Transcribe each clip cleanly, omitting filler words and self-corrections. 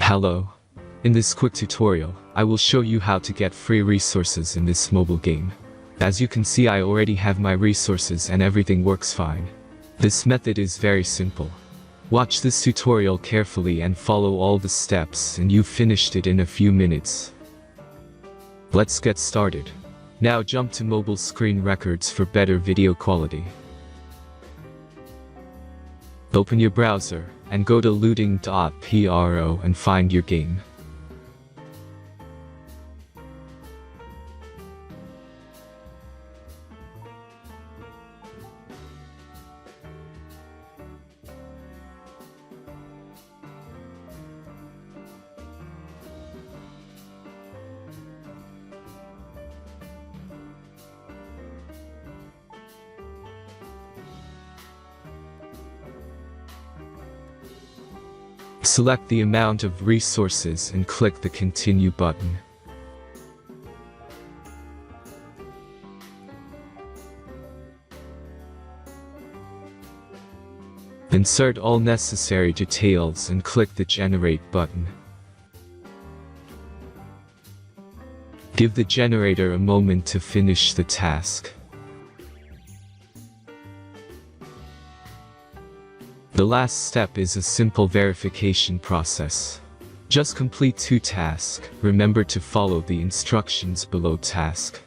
Hello. In this quick tutorial, I will show you how to get free resources in this mobile game. As you can see, I already have my resources and everything works fine. This method is very simple. Watch this tutorial carefully and follow all the steps and you've finished it in a few minutes. Let's get started. Now jump to mobile screen records for better video quality. Open your browser and go to looting.pro and find your game. Select the amount of resources and click the Continue button. Insert all necessary details and click the Generate button. Give the generator a moment to finish the task. The last step is a simple verification process. Just complete 2 tasks. Remember to follow the instructions below task.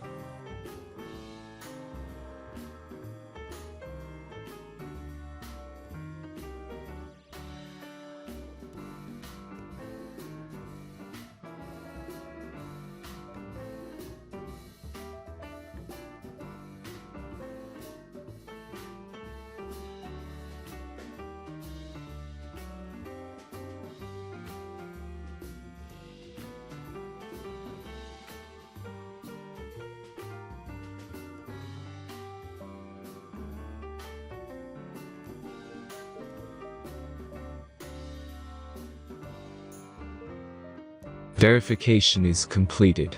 Verification is completed.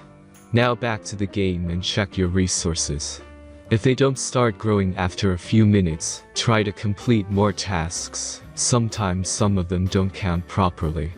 Now back to the game and check your resources. If they don't start growing after a few minutes, try to complete more tasks. Sometimes some of them don't count properly.